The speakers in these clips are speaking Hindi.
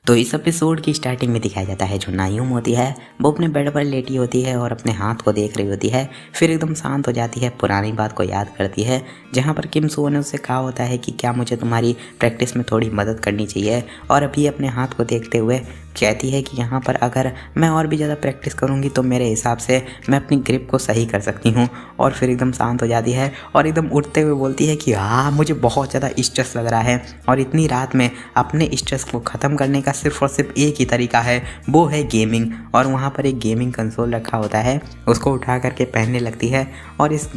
तो इस एपिसोड की स्टार्टिंग में दिखाया जाता है जो नायुम होती है वो अपने बेड पर लेटी होती है और अपने हाथ को देख रही होती है। फिर एकदम शांत हो जाती है, पुरानी बात को याद करती है जहाँ पर किम सो ने उससे कहा होता है कि क्या मुझे तुम्हारी प्रैक्टिस में थोड़ी मदद करनी चाहिए। और अभी अपने हाथ को देखते हुए कहती है कि यहाँ पर अगर मैं और भी ज़्यादा प्रैक्टिस करूँगी तो मेरे हिसाब से मैं अपनी ग्रिप को सही कर सकती हूँ। और फिर एकदम शांत हो जाती है और एकदम उठते हुए बोलती है कि हाँ, मुझे बहुत ज़्यादा स्ट्रेस लग रहा है और इतनी रात में अपने स्ट्रेस को ख़त्म करने का सिर्फ और सिर्फ एक ही तरीका है, वो है गेमिंग। और वहाँ पर एक गेमिंग कंसोल रखा होता है, उसको उठा करके पहनने लगती है और इस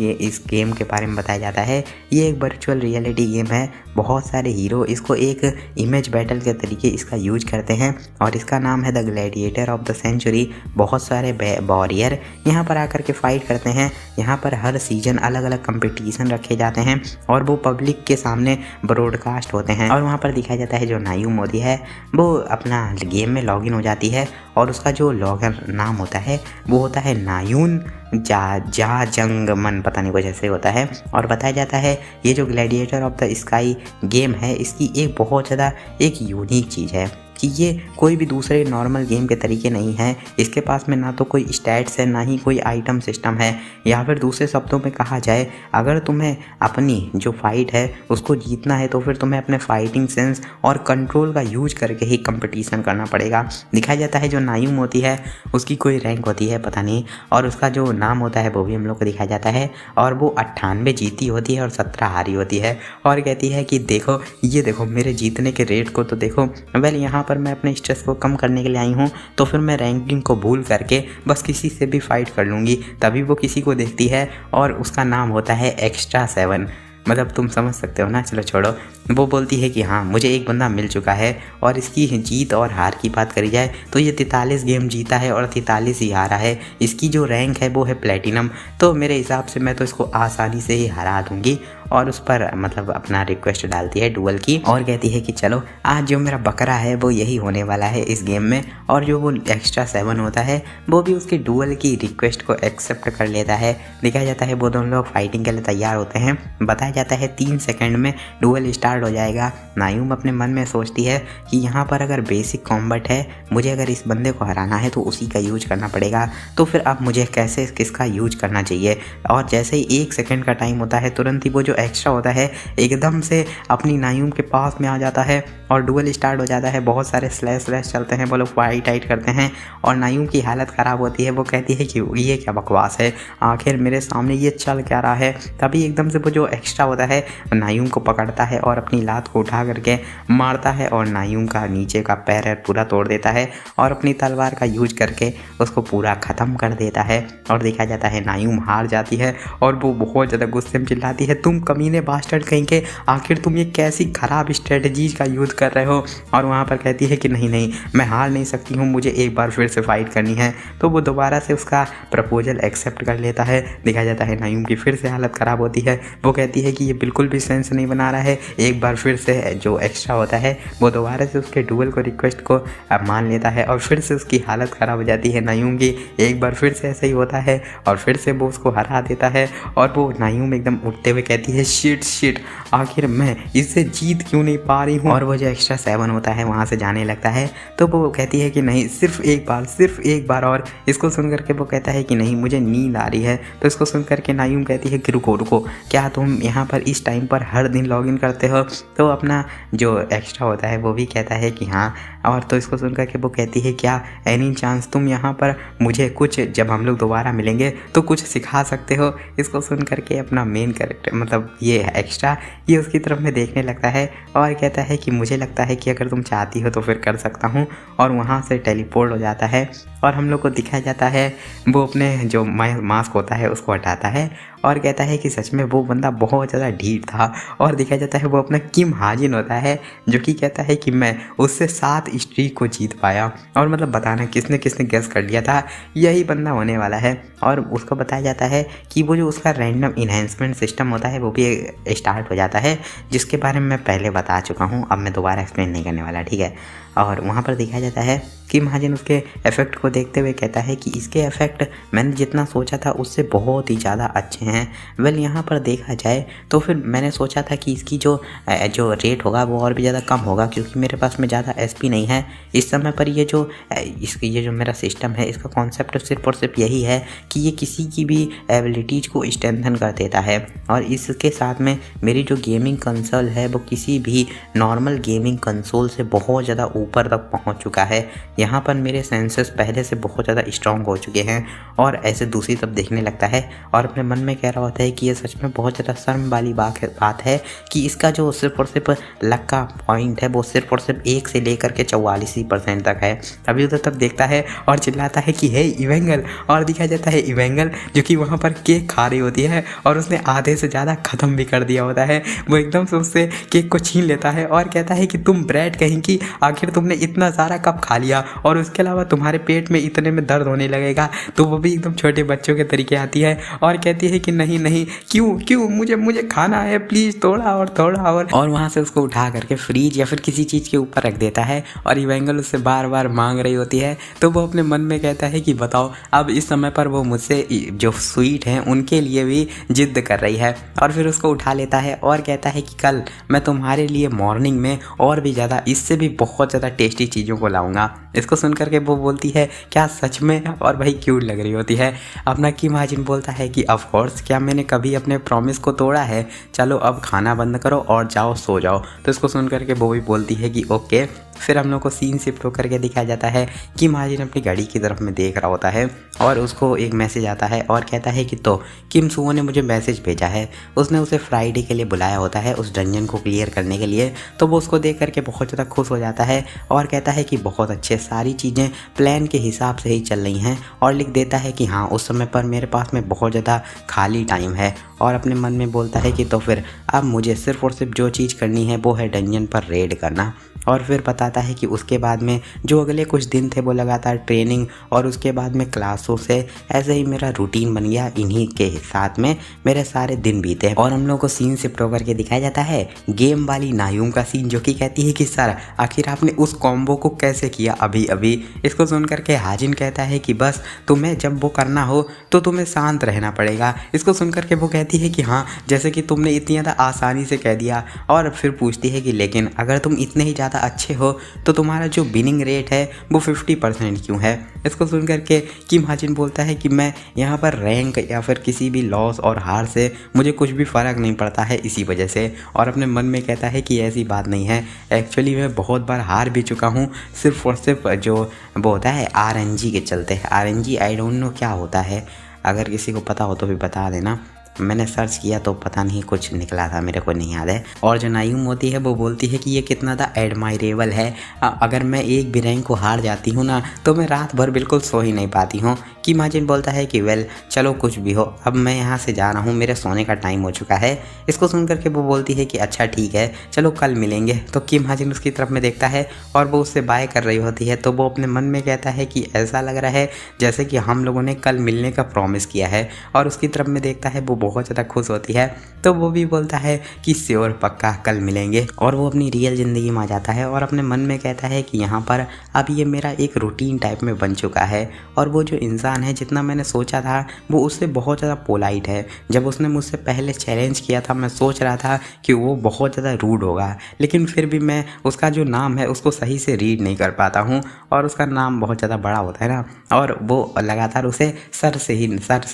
गेम के बारे में बताया जाता है ये एक वर्चुअल रियलिटी गेम है। बहुत सारे हीरो इसको एक इमेज बैटल के तरीके इसका यूज करते हैं और इसका नाम है the gladiator of the century. बहुत सारे वॉरियर यहाँ पर आकर के फाइट करते हैं। यहाँ पर हर सीजन अलग अलग कंपटीशन रखे जाते हैं और वो पब्लिक के सामने ब्रॉडकास्ट होते हैं। और वहाँ पर दिखाया जाता है जो नायुम होती है वो अपना गेम में लॉगिन हो जाती है और उसका जो लॉगर नाम होता है वो होता है नायुन जा जंग मन, पता नहीं कुछ ऐसे होता है। और बताया जाता है ये जो gladiator of the sky game है इसकी एक बहुत ज़्यादा एक यूनिक चीज़ है कि ये कोई भी दूसरे नॉर्मल गेम के तरीके नहीं है। इसके पास में ना तो कोई स्टैट्स है ना ही कोई आइटम सिस्टम है, या फिर दूसरे शब्दों में कहा जाए अगर तुम्हें अपनी जो फाइट है उसको जीतना है तो फिर तुम्हें अपने फाइटिंग सेंस और कंट्रोल का यूज करके ही कंपटीशन करना पड़ेगा। दिखाया जाता है जो नायुम होती है उसकी कोई रैंक होती है पता नहीं, और उसका जो नाम होता है वो भी हम लोग को दिखाया जाता है। और वो 98 जीती होती है और 17 हारी होती है और कहती है कि देखो ये देखो मेरे जीतने के रेट को तो देखो। वेल यहाँ पर मैं अपने स्ट्रेस को कम करने के लिए आई हूँ तो फिर मैं रैंकिंग को भूल करके बस किसी से भी फाइट कर लूँगी। तभी वो किसी को देखती है और उसका नाम होता है एक्स्ट्रा 7, मतलब तुम समझ सकते हो ना, चलो छोड़ो। वो बोलती है कि हाँ मुझे एक बंदा मिल चुका है। और इसकी जीत और हार की बात करी जाए तो ये 43 गेम जीता है और 43 ही हारा है। इसकी जो रैंक है वो है प्लेटिनम, तो मेरे हिसाब से मैं तो इसको आसानी से ही हरा दूंगी। और उस पर मतलब अपना रिक्वेस्ट डालती है डुअल की और कहती है कि चलो आज जो मेरा बकरा है वो यही होने वाला है इस गेम में। और जो वो एक्स्ट्रा 7 होता है वो भी उसकी डुअल की रिक्वेस्ट को एक्सेप्ट कर लेता है। दिखाया जाता है वो दोनों लोग फाइटिंग के लिए तैयार होते हैं। बताया जाता है 3 सेकंड में डुअल स्टार्ट हो जाएगा। नायुम अपने मन में सोचती है कि यहाँ पर अगर बेसिक कॉम्बैट है, मुझे अगर इस बंदे को हराना है तो उसी का यूज करना पड़ेगा, तो फिर अब मुझे कैसे किसका यूज करना चाहिए। और जैसे ही 1 सेकंड का टाइम होता है तुरंत ही वो जो एक्स्ट्रा होता है एकदम से अपनी नायुम के पास में आ जाता है और डुअल स्टार्ट हो जाता है। बहुत सारे स्लैश चलते हैं, वो लोग फाइट टाइट करते हैं और नायुम की हालत ख़राब होती है। वो कहती है कि ये क्या बकवास है, आखिर मेरे सामने ये चल क्या रहा है। तभी एकदम से वो जो एक्स्ट्रा होता है नायुम को पकड़ता है और अपनी लात को उठा करके मारता है और नायुम का नीचे का पैर पूरा तोड़ देता है और अपनी तलवार का यूज करके उसको पूरा ख़त्म कर देता है। और देखा जाता है नायुम हार जाती है और वो बहुत ज़्यादा गुस्से में चिल्लाती है, तुम कमीने बास्टर्ड कहीं के, आखिर तुम ये कैसी ख़राब स्ट्रेटजीज का यूज़ कर रहे हो। और वहाँ पर कहती है कि नहीं मैं हार नहीं सकती हूँ, मुझे एक बार फिर से फाइट करनी है। तो वो दोबारा से उसका प्रपोजल एक्सेप्ट कर लेता है। दिखाया जाता है नायुम की फिर से हालत ख़राब होती है। वो कहती है कि ये बिल्कुल भी सेंस नहीं बना रहा है। एक बार फिर से जो एक्स्ट्रा होता है वो दोबारा से उसके डुअल को रिक्वेस्ट को मान लेता है और फिर से उसकी हालत ख़राब हो जाती है नायुम की। एक बार फिर से ऐसे ही होता है और फिर से वो उसको हरा देता है। और वो नायुम एकदम उठते हुए कहती है शिट आखिर मैं इससे जीत क्यों नहीं पा रही हूँ। और वो जो एक्स्ट्रा 7 होता है वहाँ से जाने लगता है तो वो कहती है कि नहीं सिर्फ एक बार। और इसको सुन करके वो कहता है कि नहीं मुझे नींद आ रही है। तो इसको सुन करके नायुम कहती है कि रुको क्या तुम यहाँ पर इस टाइम पर हर दिन लॉगिन करते हो। तो अपना जो एक्स्ट्रा होता है वो भी कहता है कि हाँ। और तो इसको सुन करके वो कहती है क्या एनी चांस तुम यहाँ पर मुझे कुछ, जब हम लोग दोबारा मिलेंगे तो कुछ सिखा सकते हो। इसको सुन करके अपना मेन कैरेक्टर मतलब ये एक्स्ट्रा ये उसकी तरफ में देखने लगता है और कहता है कि मुझे लगता है कि अगर तुम चाहती हो तो फिर कर सकता हूँ। और वहाँ से टेलीपोर्ट हो जाता है और हम लोग को दिखाया जाता है वो अपने जो मास्क होता है उसको हटाता है और कहता है कि सच में वो बंदा बहुत ज़्यादा ढीठ था। और दिखाया जाता है वो अपना किम हाजिन होता है जो कि कहता है कि मैं उससे 7 स्ट्रीक को जीत पाया। और मतलब बताना किसने गेस कर लिया था यही बंदा होने वाला है। और उसको बताया जाता है कि वो जो उसका रैंडम इन्हेंसमेंट सिस्टम होता है वो भी स्टार्ट हो जाता है, जिसके बारे में मैं पहले बता चुका हूँ, अब मैं दोबारा एक्सप्लेन नहीं करने वाला, ठीक है। और वहाँ पर दिखाया जाता है कि महाजन उसके इफ़ेक्ट को देखते हुए कहता है कि इसके इफ़ेक्ट मैंने जितना सोचा था उससे बहुत ही ज़्यादा अच्छे हैं। वेल यहाँ पर देखा जाए तो फिर मैंने सोचा था कि इसकी जो रेट होगा वो और भी ज़्यादा कम होगा, क्योंकि मेरे पास में ज़्यादा एसपी नहीं है इस समय पर। ये जो मेरा सिस्टम है इसका कॉन्सेप्ट सिर्फ और सिर्फ यही है कि ये किसी की भी एबिलिटीज़ को स्ट्रेंथन कर देता है, और इसके साथ में मेरी जो गेमिंग कंसोल है वो किसी भी नॉर्मल गेमिंग कंसोल से बहुत ज़्यादा ऊपर तक पहुंच चुका है। यहाँ पर मेरे सेंसेस पहले से बहुत ज़्यादा स्ट्रॉन्ग हो चुके हैं और ऐसे दूसरी तरफ देखने लगता है और अपने मन में कह रहा होता है कि ये सच में बहुत ज़्यादा शर्म वाली बात है कि इसका जो सिर्फ और सिर्फ लक का पॉइंट है वो सिर्फ और सिर्फ 1 से लेकर के 44% तक है। अभी उधर तक देखता है और चिल्लाता है कि हे इवेंगल, और दिखाया जाता है इवेंगल जो कि वहाँ पर केक खा रही होती है और उसने आधे से ज़्यादा ख़त्म भी कर दिया होता है। वो एकदम से उससे केक को छीन लेता है और कहता है कि तुम ब्रेड कहीं की, आखिर तुमने इतना सारा कप खा लिया और उसके अलावा तुम्हारे पेट में इतने में दर्द होने लगेगा। तो वो भी एकदम छोटे बच्चों के तरीके आती है और कहती है कि नहीं नहीं, क्यों मुझे खाना है, प्लीज़ थोड़ा और वहाँ से उसको उठा करके फ्रीज या फिर किसी चीज़ के ऊपर रख देता है और इवेंगल उससे बार बार मांग रही होती है। तो वो अपने मन में कहता है कि बताओ, अब इस समय पर वो मुझसे जो स्वीट हैं उनके लिए भी जिद कर रही है, और फिर उसको उठा लेता है और कहता है कि कल मैं तुम्हारे लिए मॉर्निंग में और भी ज़्यादा, इससे भी बहुत ज़्यादा टेस्टी चीज़ों को लाऊंगा। इसको सुन करके वो बोलती है क्या सच में, और भाई क्यूट लग रही होती है। अपना की माजिन बोलता है कि ऑफ कोर्स, क्या मैंने कभी अपने प्रॉमिस को तोड़ा है, चलो अब खाना बंद करो और जाओ सो जाओ। तो इसको सुन करके वो भी बोलती है कि ओके। फिर हम लोग को सीन शिफ्ट होकर के दिखाया जाता है कि माजिन अपनी घड़ी की तरफ में देख रहा होता है और उसको एक मैसेज आता है और कहता है कि तो किम सुओ ने मुझे मैसेज भेजा है, उसने उसे फ्राइडे के लिए बुलाया होता है उस डंजन को क्लियर करने के लिए। तो वो उसको देख करके बहुत ज़्यादा खुश हो जाता है और कहता है कि बहुत अच्छे, सारी चीज़ें प्लान के हिसाब से ही चल रही हैं, और लिख देता है कि हाँ उस समय पर मेरे पास में बहुत ज़्यादा खाली टाइम है। और अपने मन में बोलता है कि तो फिर अब मुझे सिर्फ और सिर्फ जो चीज़ करनी है वो है डंजन पर रेड करना। और फिर बताता है कि उसके बाद में जो अगले कुछ दिन थे वो लगातार ट्रेनिंग और उसके बाद में क्लासों से ऐसे ही मेरा रूटीन बन गया, इन्हीं के साथ में मेरे सारे दिन बीते। और हम लोग को सीन शिफ्ट होकर के दिखाया जाता है गेम वाली नायूम का सीन, जो कि कहती है कि सर आखिर आपने उस कॉम्बो को कैसे किया अभी। इसको सुन करके हाजिन कहता है कि बस तुम्हें जब वो करना हो तो तुम्हें शांत रहना पड़ेगा। इसको सुन करके वो कहती है कि हाँ, जैसे कि तुमने इतनी ज़्यादा आसानी से कह दिया। और फिर पूछती है कि लेकिन अगर तुम इतने ही ज़्यादा अच्छे हो तो तुम्हारा जो विनिंग रेट है वो 50% क्यों है। इसको सुन करके किम हाजिन बोलता है कि मैं यहाँ पर रैंक या फिर किसी भी लॉस और हार से मुझे कुछ भी फ़र्क नहीं पड़ता है इसी वजह से। और अपने मन में कहता है कि ऐसी बात नहीं है, एक्चुअली मैं बहुत बार हार भी चुका हूँ, सिर्फ और सिर्फ जो वो होता है RNG के चलते। RNG आई डोंट नो क्या होता है, अगर किसी को पता हो तो भी बता देना। मैंने सर्च किया तो पता नहीं कुछ निकला था, मेरे को नहीं याद है। और जो नायूम होती है वो बोलती है कि ये कितना ज़्यादा एडमायरेबल है, अगर मैं एक भी रैंक को हार जाती हूँ ना तो मैं रात भर बिल्कुल सो ही नहीं पाती हूँ। कि माजिन बोलता है कि वेल चलो कुछ भी हो, अब मैं यहाँ से जा रहा हूँ, मेरे सोने का टाइम हो चुका है। इसको सुन करके वो बोलती है कि अच्छा ठीक है, चलो कल मिलेंगे। तो किम हाजिन उसकी तरफ में देखता है और वो उससे बाय कर रही होती है। तो वो अपने मन में कहता है कि ऐसा लग रहा है जैसे कि हम लोगों ने कल मिलने का प्रॉमिस किया है। और उसकी तरफ में देखता है, वो बहुत ज़्यादा खुश होती है। तो वो भी बोलता है कि श्योर, पक्का कल मिलेंगे। और वो अपनी रियल ज़िंदगी में आ जाता है और अपने मन में कहता है कि यहाँ पर अब ये मेरा एक रूटीन टाइप में बन चुका है। और वो जो इंसान है, जितना मैंने सोचा था वो उससे बहुत ज़्यादा पोलाइट है। जब उसने मुझसे पहले चैलेंज किया था मैं सोच रहा था कि वो बहुत ज़्यादा रूड होगा, लेकिन फिर भी मैं उसका जो नाम है उसको सही से रीड नहीं कर पाता हूँ। और उसका नाम बहुत ज़्यादा बड़ा होता है ना, और वो लगातार उसे सर से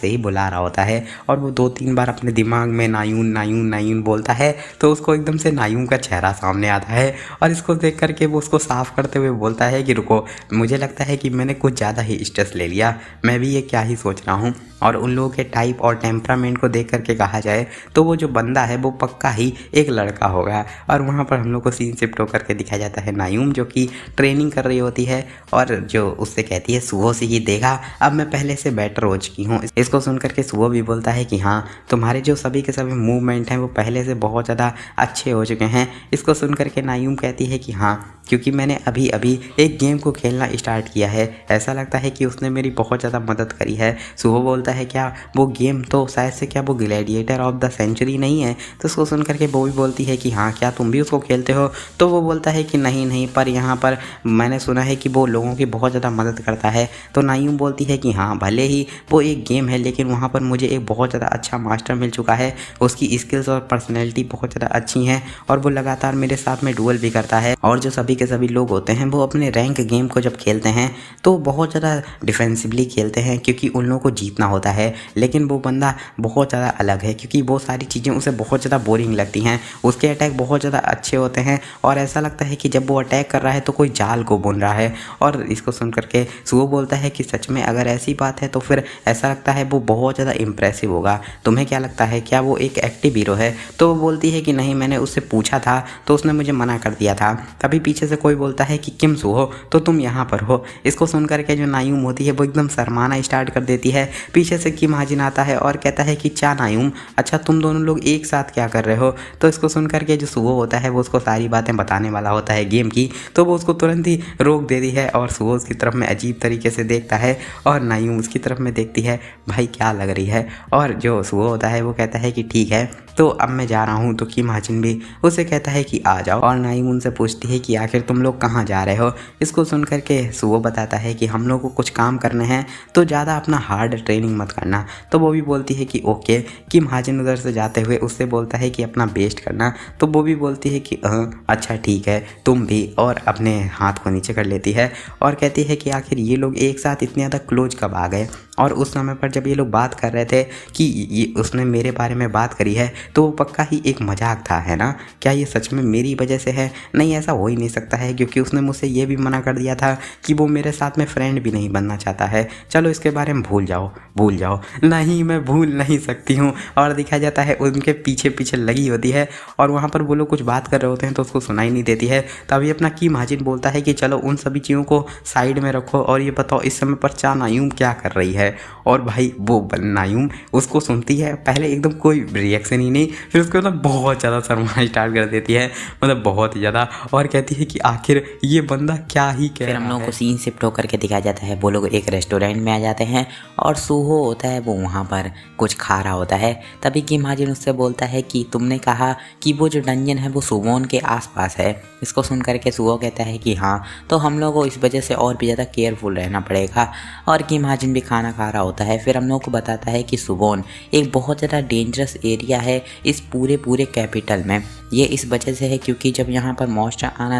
ही बुला रहा होता है। और वो 2-3 बार अपने दिमाग में नायून बोलता है तो उसको एकदम से नायून का चेहरा सामने आता है। और इसको देख करके वो उसको साफ करते हुए बोलता है कि रुको, मुझे लगता है कि मैंने कुछ ज़्यादा ही स्ट्रेस ले लिया, मैं भी ये क्या ही सोच रहा हूँ। और उन लोगों के टाइप और टेम्परामेंट को देख करके कहा जाए तो वो जो बंदा है वो पक्का ही एक लड़का होगा। और वहाँ पर हम लोग को सीन शिफ्ट होकर के दिखाया जाता है नायूम जो कि ट्रेनिंग कर रही होती है और जो उससे कहती है सुबह से ही देखा, अब मैं पहले से बेटर हो चुकी हूँ। इसको सुन करके सुबह भी बोलता है कि हाँ तुम्हारे जो सभी के सभी मूवमेंट हैं वो पहले से बहुत ज़्यादा अच्छे हो चुके हैं। इसको सुन करके नायूम कहती है कि हाँ, क्योंकि मैंने अभी अभी एक गेम को खेलना स्टार्ट किया है, ऐसा लगता है कि उसने मेरी बहुत ज़्यादा मदद करी है। सुहो बोलता है क्या वो गेम तो शायद से क्या वो ग्लैडिएटर ऑफ द सेंचुरी नहीं है? तो उसको सुन करके वो भी बोलती है कि हाँ, क्या तुम भी उसको खेलते हो? तो वो बोलता है कि नहीं, पर यहाँ पर मैंने सुना है कि वो लोगों की बहुत ज़्यादा मदद करता है। तो नायूम बोलती है कि हाँ, भले ही वो एक गेम है लेकिन वहाँ पर मुझे एक बहुत ज़्यादा अच्छा मास्टर मिल चुका है, उसकी स्किल्स और पर्सनैलिटी बहुत ज़्यादा अच्छी हैं और वो लगातार मेरे साथ में डुअल भी करता है। और जो सभी के सभी लोग होते हैं वो अपने रैंक गेम को जब खेलते हैं तो बहुत ज़्यादा डिफेंसिवली खेलते हैं क्योंकि उन लोगों को जीतना होता है। लेकिन वो बंदा बहुत ज़्यादा अलग है क्योंकि वो सारी चीज़ें उसे बहुत ज़्यादा बोरिंग लगती हैं। उसके अटैक बहुत ज़्यादा अच्छे होते हैं और ऐसा लगता है कि जब वो अटैक कर रहा है तो कोई जाल को बुन रहा है। और इसको सुन करके सुहो बोलता है कि सच में अगर ऐसी बात है तो फिर ऐसा लगता है वो बहुत ज़्यादा इम्प्रेसिव होगा। तुम्हें क्या लगता है, क्या वो एक एक्टिव हीरो है? तो वो बोलती है कि नहीं, मैंने उससे पूछा था तो उसने मुझे मना कर दिया था। तभी पीछे से कोई बोलता है कि किम सुहो, तो तुम यहाँ पर हो। इसको सुन करके जो नायूम होती है वो एकदम शर्माना स्टार्ट कर देती है। पीछे से किम हाजिन आता है और कहता है कि चा नायूम, अच्छा तुम दोनों लोग एक साथ क्या कर रहे हो? तो इसको सुन करके जो सुहो होता है वो उसको सारी बातें बताने वाला होता है गेम की, तो वो उसको तुरंत ही रोक देती है और सुहो उसकी तरफ में अजीब तरीके से देखता है और नायूम उसकी तरफ में देखती है, भाई क्या लग रही है? और जो सुहो होता है वो कहता है कि ठीक है, तो अब मैं जा रहा हूँ। तो किम हाजिन भी उसे कहता है कि आ जाओ और नायूम उनसे पूछती है कि आखिर तुम लोग कहाँ जा रहे हो? इसको सुन करके सुहो बताता है कि हम लोग को कुछ काम करने हैं तो ज़्यादा अपना हार्ड ट्रेनिंग मत करना। तो वो भी बोलती है कि ओके। किम हाजिन उधर से जाते हुए उससे बोलता है कि अपना बेस्ट करना। तो वो भी बोलती है कि अच्छा ठीक है, तुम भी, और अपने हाथ को नीचे कर लेती है और कहती है कि आखिर ये लोग एक साथ इतने ज़्यादा क्लोज कब आ गए? और उस समय पर जब ये लोग बात कर रहे थे कि ये उसने मेरे बारे में बात करी है तो वो पक्का ही एक मजाक था, है ना? क्या ये सच में मेरी वजह से है? नहीं, ऐसा हो ही नहीं सकता है क्योंकि उसने मुझसे ये भी मना कर दिया था कि वो मेरे साथ में फ्रेंड भी नहीं बनना चाहता है। चलो इसके बारे में भूल जाओ। नहीं, मैं भूल नहीं सकती हूँ। और दिखाया जाता है उनके पीछे पीछे लगी होती है और वहाँ पर वो लोग कुछ बात कर रहे होते हैं तो उसको सुनाई नहीं देती है। तभी अपना किम हाजिन बोलता है कि चलो उन सभी चीज़ों को साइड में रखो और ये बताओ इस समय पर चा नायूम क्या कर रही है? और भाई वो नायूम उसको सुनती है, पहले एकदम कोई रिएक्शन ही नहीं, फिर उसको मतलब बहुत ज़्यादा शर्माना स्टार्ट कर देती है, मतलब बहुत ही ज़्यादा, और कहती है कि आखिर ये बंदा क्या ही कह रहा है। फिर हम लोगों को सीन शिफ्ट होकर के दिखाया जाता है, वो लोग एक रेस्टोरेंट में आ जाते हैं और सुहो होता है वो वहाँ पर कुछ खा रहा होता है। तभी किम हाजिन उससे बोलता है कि तुमने कहा कि वो जो डंजन है वो सुवोन के आसपास है। इसको सुन करके सुहो कहता है कि हाँ, तो हम लोगों को इस वजह से और भी ज़्यादा केयरफुल रहना पड़ेगा। और किम हाजिन भी खाना खा रहा होता है। फिर हम लोगों को बताता है कि सुवोन एक बहुत ज़्यादा डेंजरस एरिया है इस पूरे कैपिटल में। ये इस वजह से है क्योंकि जब यहाँ पर मॉन्स्टर आना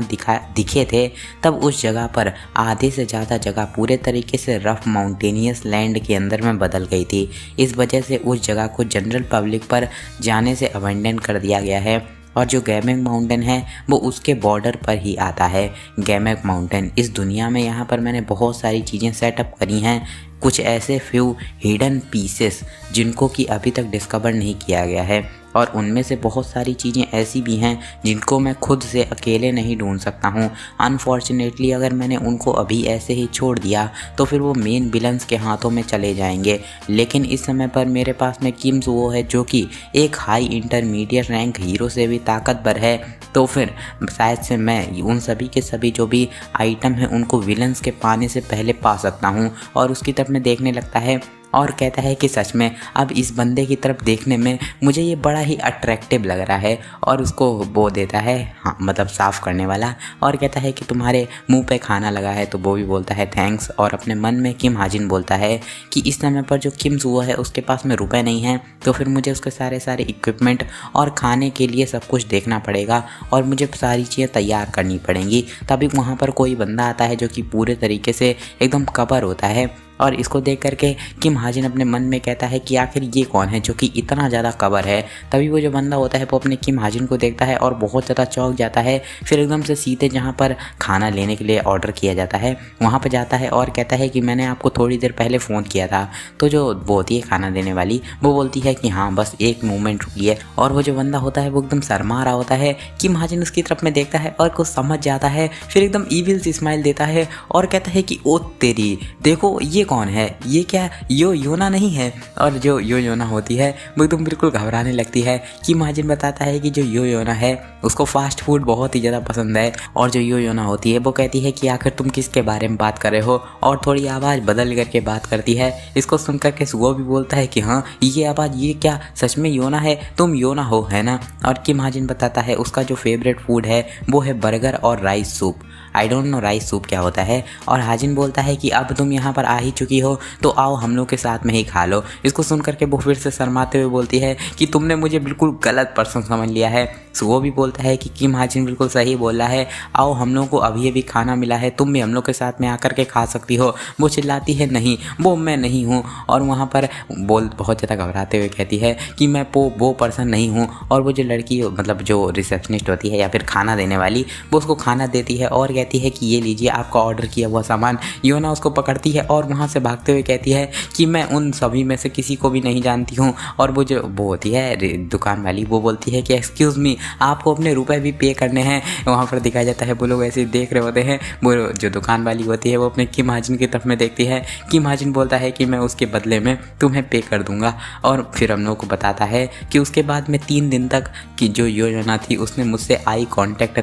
दिखे थे तब उस जगह पर आधे से ज़्यादा जगह पूरे तरीके से रफ माउंटेनियस लैंड के अंदर में बदल गई थी। इस वजह से उस जगह को जनरल पब्लिक पर जाने से अबेंडन कर दिया गया है और जो गैमेक माउंटेन है वो उसके बॉर्डर पर ही आता है। गैमेक माउंटेन इस दुनिया में यहाँ पर मैंने बहुत सारी चीज़ें सेटअप करी हैं, कुछ ऐसे फ्यू हिडन पीसेस जिनको कि अभी तक डिस्कवर नहीं किया गया है और उनमें से बहुत सारी चीज़ें ऐसी भी हैं जिनको मैं खुद से अकेले नहीं ढूंढ सकता हूँ। अनफॉर्चुनेटली अगर मैंने उनको अभी ऐसे ही छोड़ दिया तो फिर वो मेन विलन्स के हाथों में चले जाएंगे। लेकिन इस समय पर मेरे पास में किम सुओ है जो कि एक हाई इंटरमीडिएट रैंक हीरो से भी ताकतवर है, तो फिर शायद से मैं उन सभी के सभी जो भी आइटम हैं उनको विलन्स के पाने से पहले पा सकता हूँ। और उसकी तरफ में देखने लगता है और कहता है कि सच में अब इस बंदे की तरफ देखने में मुझे ये बड़ा ही अट्रैक्टिव लग रहा है और उसको वो देता है, हाँ मतलब साफ़ करने वाला, और कहता है कि तुम्हारे मुंह पे खाना लगा है। तो वो भी बोलता है थैंक्स। और अपने मन में किम हाजिन बोलता है कि इस समय पर जो किम सुओ है उसके पास में रुपए नहीं हैं तो फिर मुझे उसके सारे इक्विपमेंट और खाने के लिए सब कुछ देखना पड़ेगा और मुझे सारी चीज़ें तैयार करनी पड़ेंगी। तभी वहाँ पर कोई बंदा आता है जो कि पूरे तरीके से एकदम कवर होता है और इसको देख करके किम हाजिन अपने मन में कहता है कि आखिर ये कौन है जो कि इतना ज़्यादा कवर है। तभी वो जो बंदा होता है वो अपने किम हाजिन को देखता है और बहुत ज़्यादा चौंक जाता है। फिर एकदम से सीधे जहाँ पर खाना लेने के लिए ऑर्डर किया जाता है वहाँ पर जाता है और कहता है कि मैंने आपको थोड़ी देर पहले फ़ोन किया था। तो जो वो होती है खाना देने वाली वो बोलती है कि हाँ बस एक मोमेंट रुकिए। और वो जो बंदा होता है वो एकदम शर्मा रहा होता है। किम हाजिन उसकी तरफ में देखता है और कुछ समझ जाता है, फिर एकदम ईविल सी स्माइल देता है और कहता है कि ओ तेरी, देखो ये कौन है, ये क्या योना नहीं है। और जो योना होती है वो एकदम बिल्कुल घबराने लगती है। कि महाजिन बताता है कि जो योना है उसको फास्ट फूड बहुत ही ज़्यादा पसंद है। और जो योना होती है वो कहती है कि आखिर तुम किसके बारे में बात कर रहे हो, और थोड़ी आवाज़ बदल करके बात करती है। इसको सुनकर के सुगो भी बोलता है कि हाँ ये आवाज़, ये क्या सच में योना है, तुम योना हो है ना। और कि महाजिन बताता है उसका जो फेवरेट फूड है वो है बर्गर और rice soup. I don't know rice soup क्या होता है। और हाजिन बोलता है कि अब तुम यहाँ पर आ ही चुकी हो तो आओ हम लोग के साथ में ही खा लो। इसको सुनकर के वो फिर से शर्माते हुए बोलती है कि तुमने मुझे बिल्कुल गलत पर्सन समझ लिया है। सो वो भी बोलता है कि किम हाजिन बिल्कुल सही बोल रहा है, आओ हम लोग को अभी अभी खाना मिला है, तुम भी हम लोग के साथ में आकर के खा सकती हो। वो चिल्लाती है नहीं वो मैं नहीं हूँ। और वहाँ पर बहुत ज़्यादा घबराते हुए कहती है कि मैं वो पर्सन नहीं हूँ। और वो जो लड़की मतलब जो रिसेप्शनिस्ट होती है या फिर खाना देने वाली, वो उसको खाना देती है और कहती है कि ये लीजिए आपका ऑर्डर किया हुआ सामान। योना उसको पकड़ती है और वहाँ से भागते हुए कहती है कि मैं उन सभी में से किसी को भी नहीं जानती हूँ। और वो जो वो होती है दुकान वाली, वो बोलती है कि एक्सक्यूज़ मी, आपको अपने रुपए भी पे करने हैं। वहाँ पर दिखाया जाता है वो लोग ऐसे देख रहे होते हैं। वो जो दुकान वाली होती है वो अपने किम हाजिन की तरफ में देखती है। किम हाजिन बोलता है कि मैं उसके बदले में तुम्हें पे कर दूंगा। और फिर हम लोग को बताता है कि उसके बाद में 3 दिन तक कि जो योजना थी उसने मुझसे आई कॉन्टैक्ट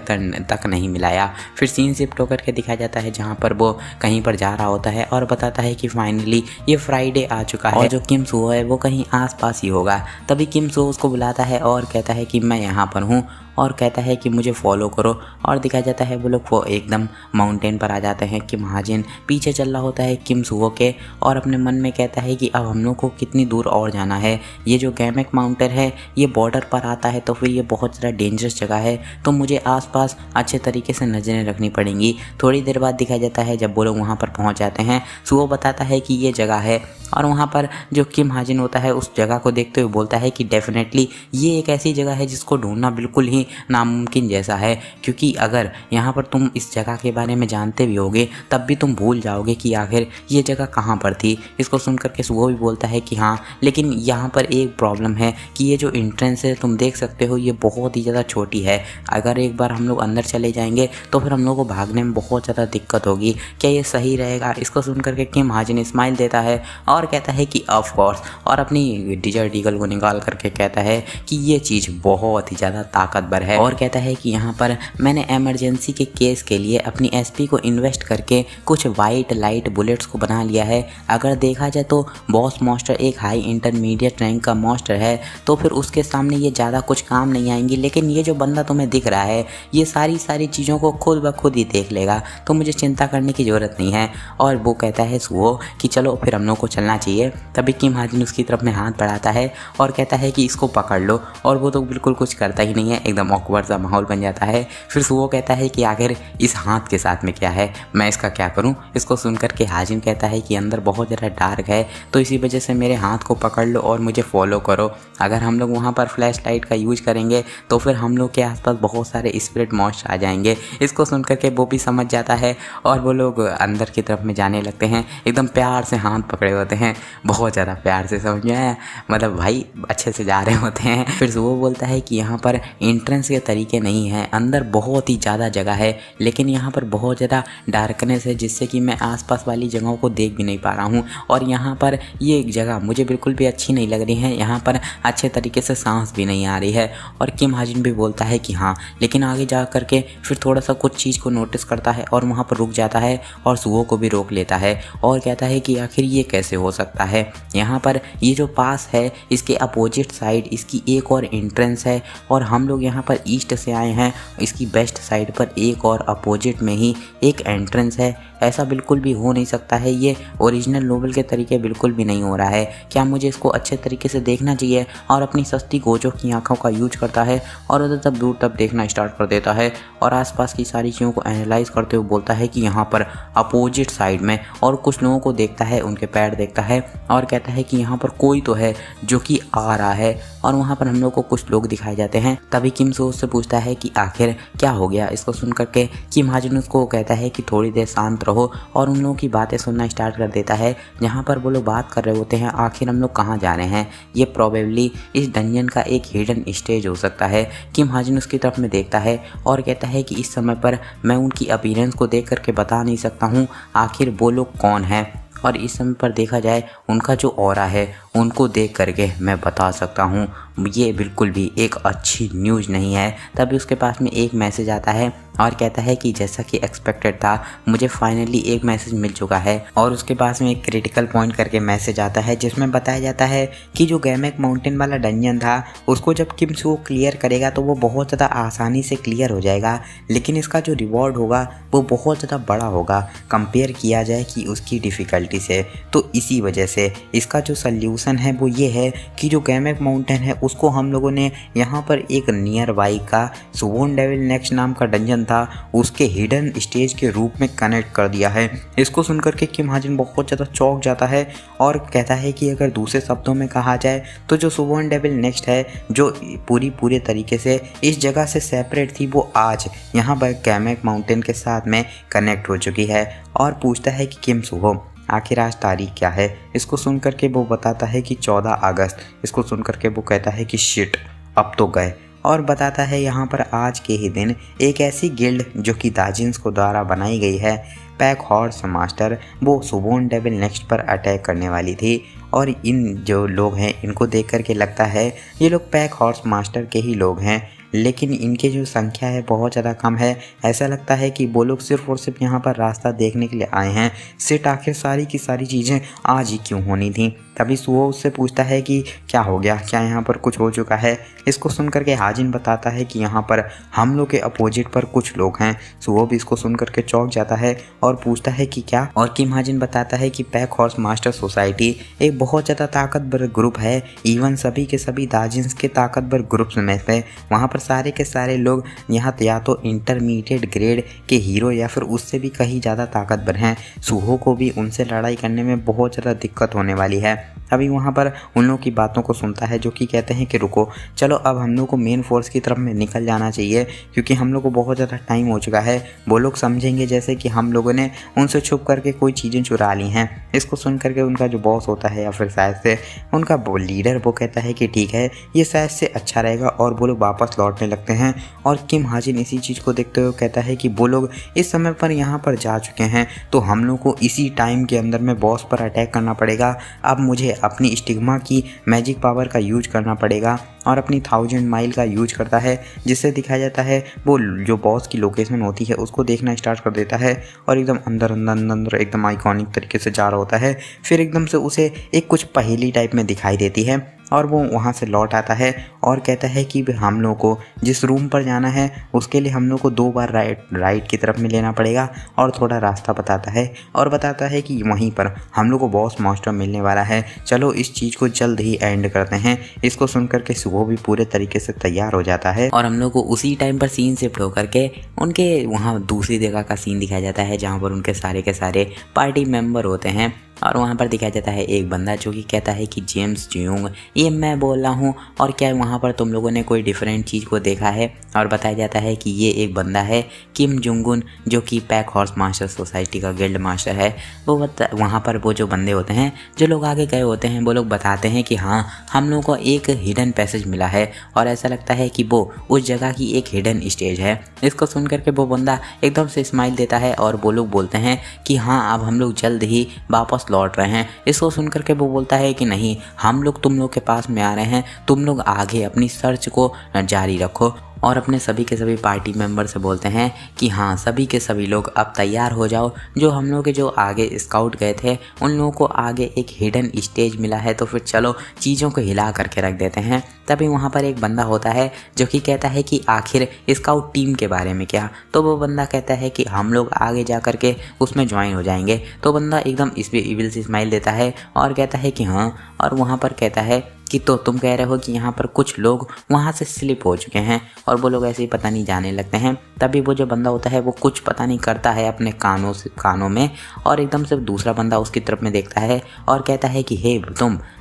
तक नहीं मिलाया। फिर सीन शिफ्ट होकर के दिखाया जाता है जहाँ पर वो कहीं पर जा रहा होता है और बताता है कि फाइनली ये फ्राइडे आ चुका है और जो किम सो है वो कहीं आसपास ही होगा। तभी किम सो उसको बुलाता है और कहता है कि मैं यहाँ पर हूँ और कहता है कि मुझे फॉलो करो। और दिखाया जाता है वो लोग वो एकदम माउंटेन पर आ जाते हैं। किम हाजिन पीछे चल रहा होता है किम सुओ के और अपने मन में कहता है कि अब हम लोग को कितनी दूर और जाना है। ये जो गैमेक माउंटेन है ये बॉर्डर पर आता है तो फिर ये बहुत ज़्यादा डेंजरस जगह है, तो मुझे आसपास अच्छे तरीके से नज़रें रखनी पड़ेंगी। थोड़ी देर बाद दिखाया जाता है जब वो लोग वहाँ पर पहुँच जाते हैं, सुओ बताता है कि ये जगह है। और वहाँ पर जो किम हाजिन होता है उस जगह को देखते हुए बोलता है कि डेफिनेटली ये एक ऐसी जगह है जिसको ढूंढना बिल्कुल ही नामुमकिन जैसा है, क्योंकि अगर यहाँ पर तुम इस जगह के बारे में जानते भी होगे तब भी तुम भूल जाओगे कि आखिर ये जगह कहाँ पर थी। इसको सुनकर के सुबह भी बोलता है कि हाँ, लेकिन यहाँ पर एक प्रॉब्लम है कि ये जो एंट्रेंस है तुम देख सकते हो ये बहुत ही ज़्यादा छोटी है। अगर एक बार हम लोग अंदर चले जाएंगे तो फिर हम लोग को भागने में बहुत ज़्यादा दिक्कत होगी, क्या ये सही रहेगा। इसको सुनकर के किम हाजिन स्माइल देता है और कहता है कि ऑफ कोर्स, और अपनी डिजर्ट ईगल को निकाल करके कहता है कि ये चीज़ बहुत ही ज़्यादा ताकतवर है। और कहता है कि यहाँ पर मैंने इमरजेंसी के केस के लिए अपनी एसपी को इन्वेस्ट करके कुछ वाइट लाइट बुलेट्स को बना लिया है। अगर देखा जाए तो बॉस मॉन्स्टर एक हाई इंटरमीडिएट रैंक का मॉन्स्टर है तो फिर उसके सामने ये ज़्यादा कुछ काम नहीं आएंगी, लेकिन ये जो बंदा तुम्हें दिख रहा है ये सारी चीज़ों को खुद ब खुद ही देख लेगा, तो मुझे चिंता करने की ज़रूरत नहीं है। और वो कहता है सुओ कि चलो फिर हम लोग को चलना चाहिए। तभी किम हाजिन उसकी तरफ में हाथ बढ़ाता है और कहता है कि इसको पकड़ लो, और वो तो बिल्कुल कुछ करता ही नहीं है, एकदम ऑकवर्ड सा माहौल बन जाता है। फिर सुओ कहता है कि आखिर इस हाथ के साथ में क्या है, मैं इसका क्या करूं। इसको सुनकर के हाजिन कहता है कि अंदर बहुत ज़्यादा डार्क है तो इसी वजह से मेरे हाथ को पकड़ लो और मुझे फॉलो करो। अगर हम लोग वहाँ पर फ्लैश लाइट का यूज करेंगे तो फिर हम लोग के आसपास बहुत सारे स्पिरिट मॉन्स्टर आ जाएंगे। इसको सुनकर के वो भी समझ जाता है और वो लोग अंदर की तरफ में जाने लगते हैं, एकदम प्यार से हाथ पकड़े होते हैं, बहुत ज़्यादा प्यार से, समझ में आया, मतलब भाई अच्छे से जा रहे होते हैं। फिर वो बोलता है कि यहाँ पर एंट्रेंस के तरीके नहीं है, अंदर बहुत ही ज़्यादा जगह है लेकिन यहाँ पर बहुत ज़्यादा डार्कनेस है जिससे कि मैं आसपास वाली जगहों को देख भी नहीं पा रहा हूँ। और यहाँ पर ये जगह मुझे बिल्कुल भी अच्छी नहीं लग रही है, यहाँ पर अच्छे तरीके से सांस भी नहीं आ रही है। और किम हाजिन भी बोलता है कि हाँ, लेकिन आगे जा कर के फिर थोड़ा सा कुछ चीज़ को नोटिस करता है और वहाँ पर रुक जाता है और सुओ को भी रोक लेता है और कहता है कि आखिर ये कैसे हो सकता है। यहाँ पर ये जो पास है इसके अपोजिट साइड इसकी एक और एंट्रेंस है और हम लोग यहाँ पर ईस्ट से आए हैं, इसकी वेस्ट साइड पर एक और अपोजिट में ही एक एंट्रेंस है। ऐसा बिल्कुल भी हो नहीं सकता है, ये ओरिजिनल नोवेल के तरीके बिल्कुल भी नहीं हो रहा है। क्या मुझे इसको अच्छे तरीके से देखना चाहिए। और अपनी सस्ती गोजो की आंखों का यूज करता है और उधर तब दूर तब देखना स्टार्ट कर देता है और आसपास की सारी चीज़ों को एनालाइज करते हुए बोलता है कि यहाँ पर अपोजिट साइड में, और कुछ लोगों को देखता है, उनके पैर देखता है और कहता है कि यहाँ पर कोई तो है जो कि आ रहा है। और वहाँ पर हम लोग को कुछ लोग दिखाए जाते हैं। तभी किम सो उससे पूछता है कि आखिर क्या हो गया। इसको सुन करके किम हाजिन उसको कहता है कि थोड़ी देर शांत रहो और उन लोगों की बातें सुनना स्टार्ट कर देता है जहाँ पर वो लोग बात कर रहे होते हैं आखिर हम लोग कहाँ जा रहे हैं। ये प्रोबेबली इस डंजन का एक हिडन स्टेज हो सकता है। किम हाजिन उसकी तरफ में देखता है और कहता है कि इस समय पर मैं उनकी अपीयरेंस को देख करके बता नहीं सकता हूँ आखिर वो लोग कौन है। और इस समय पर देखा जाए उनका जो ऑरा है उनको देख करके मैं बता सकता हूँ ये बिल्कुल भी एक अच्छी न्यूज़ नहीं है। तभी उसके पास में एक मैसेज आता है और कहता है कि जैसा कि एक्सपेक्टेड था मुझे फाइनली एक मैसेज मिल चुका है। और उसके पास में एक क्रिटिकल पॉइंट करके मैसेज आता है जिसमें बताया जाता है कि जो गैमेक माउंटेन वाला डंजन था उसको जब किम सू क्लियर करेगा तो वो बहुत ज़्यादा आसानी से क्लियर हो जाएगा, लेकिन इसका जो रिवॉर्ड होगा वो बहुत ज़्यादा बड़ा होगा कंपेयर किया जाए कि उसकी डिफ़िकल्टी से। तो इसी वजह से इसका जो सल्यूशन है वो ये है कि जो गैमेक माउंटेन है उसको हम लोगों ने यहाँ पर एक नियर बाई का सुवोन डेविल नेक्स्ट नाम का डंजन था उसके हिडन स्टेज के रूप में कनेक्ट कर दिया है। इसको सुनकर के किम हाजिन बहुत ज़्यादा चौंक जाता है और कहता है कि अगर दूसरे शब्दों में कहा जाए तो जो सुवोन डेविल नेक्स्ट है जो पूरे तरीके से इस जगह से सेपरेट थी वो आज यहाँ पर गैमेक माउंटेन के साथ में कनेक्ट हो चुकी है। और पूछता है कि किम सू आखिर आज तारीख क्या है। इसको सुन करके वो बताता है कि 14 अगस्त। इसको सुन करके वो कहता है कि शिट अब तो गए, और बताता है यहाँ पर आज के ही दिन एक ऐसी गिल्ड जो कि दाजिन्स को द्वारा बनाई गई है पैक हॉर्स मास्टर वो सुवोन डेविल नेक्स्ट पर अटैक करने वाली थी। और इन जो लोग हैं इनको देख करके लगता है ये लोग पैक हॉर्स मास्टर के ही लोग हैं, लेकिन इनकी जो संख्या है बहुत ज़्यादा कम है। ऐसा लगता है कि वो लोग सिर्फ और सिर्फ यहाँ पर रास्ता देखने के लिए आए हैं। सिट आखिर सारी की सारी चीज़ें आज ही क्यों होनी थी। तभी सुहो उससे पूछता है कि क्या हो गया, क्या यहाँ पर कुछ हो चुका है। इसको सुन करके हाजिन बताता है कि यहाँ पर हम लोग के अपोजिट पर कुछ लोग हैं। सुहो भी इसको सुन करके चौंक जाता है और पूछता है कि क्या। और किम हाजिन बताता है कि पैक हॉर्स मास्टर सोसाइटी एक बहुत ज़्यादा ताकतवर ग्रुप है, इवन सभी के सभी दाजिन्स के ताकतवर ग्रुप्स में से वहाँ पर सारे के सारे लोग यहाँ या तो इंटरमीडिएट ग्रेड के हीरो या फिर उससे भी कहीं ज़्यादा ताकतवर हैं। सुहो को भी उनसे लड़ाई करने में बहुत ज़्यादा दिक्कत होने वाली है। अभी वहाँ पर उन लोगों की बातों को सुनता है जो कि कहते हैं कि रुको चलो अब हम लोग को मेन फोर्स की तरफ में निकल जाना चाहिए क्योंकि हम लोग को बहुत ज़्यादा टाइम हो चुका है। वो लोग समझेंगे जैसे कि हम लोगों ने उनसे छुप करके कोई चीज़ें चुरा ली हैं। इसको सुन करके उनका जो बॉस होता है या फिर शायद से उनका लीडर वो कहता है कि ठीक है ये शायद से अच्छा रहेगा, और वो लोग वापस लौटने लगते हैं। और किम हाजिन इसी चीज़ को देखते हुए कहता है कि वो लोग इस समय पर यहाँ पर जा चुके हैं तो हम लोग को इसी टाइम के अंदर में बॉस पर अटैक करना पड़ेगा। अब मुझे अपनी स्टिग्मा की मैजिक पावर का यूज करना पड़ेगा, और अपनी 1000 माइल का यूज करता है जिससे दिखाया जाता है वो जो बॉस की लोकेशन होती है उसको देखना स्टार्ट कर देता है और एकदम अंदर एकदम आइकॉनिक तरीके से जा रहा होता है। फिर एकदम से उसे एक कुछ पहेली टाइप में दिखाई देती है और वो वहाँ से लौट आता है और कहता है कि हम लोग को जिस रूम पर जाना है उसके लिए हम लोग को 2 बार राइट की तरफ में लेना पड़ेगा, और थोड़ा रास्ता बताता है और बताता है कि वहीं पर हम लोग को बॉस मास्टर मिलने वाला है, चलो इस चीज़ को जल्द ही एंड करते हैं। इसको सुनकर के सुबह भी पूरे तरीके से तैयार हो जाता है और हम लोग को उसी टाइम पर सीन शिफ्ट होकर के उनके वहाँ दूसरी जगह का सीन दिखाया जाता है जहाँ पर उनके सारे के सारे पार्टी मेंबर होते हैं। और वहाँ पर दिखाया जाता है एक बंदा जो कि कहता है कि जेम्स जियोंग ये मैं बोल रहा हूँ, और क्या वहाँ पर तुम लोगों ने कोई डिफरेंट चीज़ को देखा है। और बताया जाता है कि ये एक बंदा है किम जुंगुन जो कि पैक हॉर्स मास्टर सोसाइटी का गिल्ड मास्टर है। वो वहाँ पर वो जो बंदे होते हैं जो लोग आगे गए होते हैं वो लोग बताते हैं कि हाँ हम लोगों को एक हिडन पैसेज मिला है, और ऐसा लगता है कि वो उस जगह की एक हिडन स्टेज है। इसको सुन करके वो बंदा एकदम से स्माइल देता है और वो लोग बोलते हैं कि हाँ अब हम लोग जल्द ही वापस लौट रहे हैं। इसको सुनकर के वो बोलता है कि नहीं हम लोग तुम लोग के पास में आ रहे हैं, तुम लोग आगे अपनी सर्च को जारी रखो। और अपने सभी के सभी पार्टी मेंबर से बोलते हैं कि हाँ सभी के सभी लोग अब तैयार हो जाओ, जो हम लोग के जो आगे स्काउट गए थे उन लोगों को आगे एक हिडन स्टेज मिला है तो फिर चलो चीज़ों को हिला करके रख देते हैं। तभी वहाँ पर एक बंदा होता है जो कि कहता है कि आखिर स्काउट टीम के बारे में क्या। तो वो बंदा कहता है कि हम लोग आगे जा करके उसमें ज्वाइन हो जाएंगे। तो बंदा एकदम इस पर इविल से स्माइल देता है और कहता है कि हाँ, और वहाँ पर कहता है कि तो तुम कह रहे हो कि यहाँ पर कुछ लोग वहाँ से स्लिप हो चुके हैं, और वो लोग ऐसे ही पता नहीं जाने लगते हैं। तभी वो जो बंदा होता है वो कुछ पता नहीं करता है अपने कानों में, और एकदम से दूसरा बंदा उसकी तरफ में देखता है और कहता है कि हे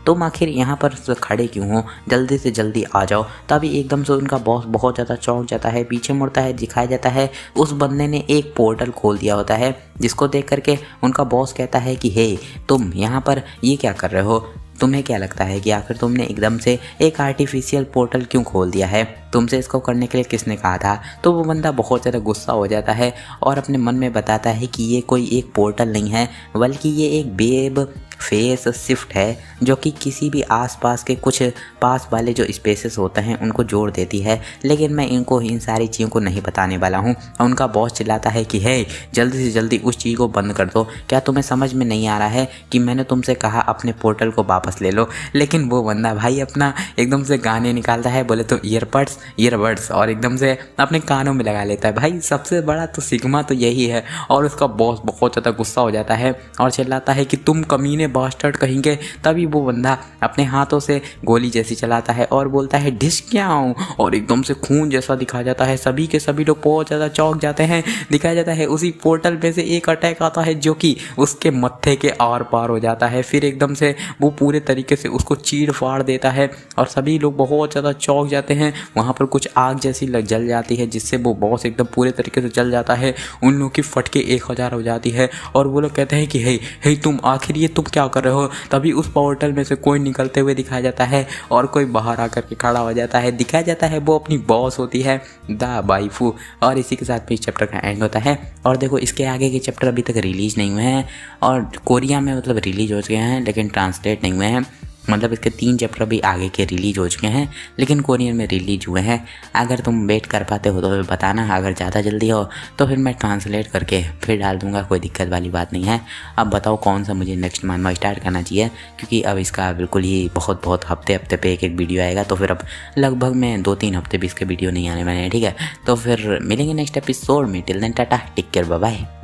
तुम आखिर यहाँ पर खड़े क्यों हो, जल्दी से जल्दी आ जाओ। तभी एकदम से उनका बॉस बहुत ज़्यादा चौंक जाता है, पीछे मुड़ता है, दिखाया जाता है उस बंदे ने एक पोर्टल खोल दिया होता है, जिसको देख करके उनका बॉस कहता है कि हे तुम यहाँ पर ये क्या कर रहे हो, तुम्हें क्या लगता है कि आखिर तुमने एकदम से एक आर्टिफिशियल पोर्टल क्यों खोल दिया है? तुमसे इसको करने के लिए किसने कहा था? तो वो बंदा बहुत ज़्यादा गुस्सा हो जाता है और अपने मन में बताता है कि ये कोई एक पोर्टल नहीं है, बल्कि ये एक वेब फेस शिफ्ट है जो कि किसी भी आसपास के कुछ पास वाले जो स्पेसेस होते हैं उनको जोड़ देती है। लेकिन मैं इनको इन सारी चीज़ों को नहीं बताने वाला हूँ। उनका बॉस चिल्लाता है कि हे, जल्दी से जल्दी उस चीज़ को बंद कर दो। क्या तुम्हें समझ में नहीं आ रहा है कि मैंने तुमसे कहा अपने पोर्टल को वापस ले लो? लेकिन वो बंदा भाई अपना एकदम से गाने निकालता है, बोले तो ईयरबड्स और एकदम से अपने कानों में लगा लेता है। भाई सबसे बड़ा तो सिग्मा तो यही है। और उसका बॉस बहुत ज़्यादा गुस्सा हो जाता है और चिल्लाता है कि तुम कमीने बास्टर्ड कहेंगे। तभी वो बंदा अपने हाथों से गोली जैसी चलाता है और बोलता है ढिसक्याऊं, और एकदम से खून जैसा दिखाया जाता है। सभी के सभी लोग बहुत ज़्यादा चौंक जाते हैं। दिखाया जाता है उसी पोर्टल में से एक अटैक आता है जो कि उसके मत्थे के आर पार हो जाता है। फिर एकदम से वो पूरे तरीके से उसको चीर फाड़ देता है और सभी लोग बहुत ज़्यादा चौंक जाते हैं। वहाँ पर कुछ आग जैसी जल जाती है जिससे वो बॉस एकदम पूरे तरीके से जल जाता है। उन लोगों की फटके 1000 हो जाती है और वो लोग कहते हैं कि हे तुम आखिर ये तुम क्या कर रहे हो? तभी उस पोर्टल में से कोई निकलते हुए दिखाया जाता है और कोई बाहर आकर के खड़ा हो जाता है। दिखाया जाता है वो अपनी बॉस होती है द वाइफू। और इसी के साथ में इस चैप्टर का एंड होता है। और देखो इसके आगे के चैप्टर अभी तक रिलीज़ नहीं हुए हैं और कोरिया में मतलब रिलीज हो चुके हैं लेकिन ट्रांसलेट नहीं हुए हैं। मतलब इसके 3 चैप्टर भी आगे के रिलीज हो चुके हैं लेकिन कोरियन में रिलीज हुए हैं। अगर तुम वेट कर पाते हो तो फिर बताना, अगर ज़्यादा जल्दी हो तो फिर मैं ट्रांसलेट करके फिर डाल दूंगा, कोई दिक्कत वाली बात नहीं है। अब बताओ कौन सा मुझे नेक्स्ट मानवा स्टार्ट करना चाहिए, क्योंकि अब इसका बिल्कुल ही बहुत हफ्ते पे एक वीडियो आएगा। तो फिर अब लगभग में 2-3 हफ्ते भी इसके वीडियो नहीं आने वाले हैं, ठीक है। तो फिर मिलेंगे नेक्स्ट एपिसोड में। Till then tata, take care, bye bye.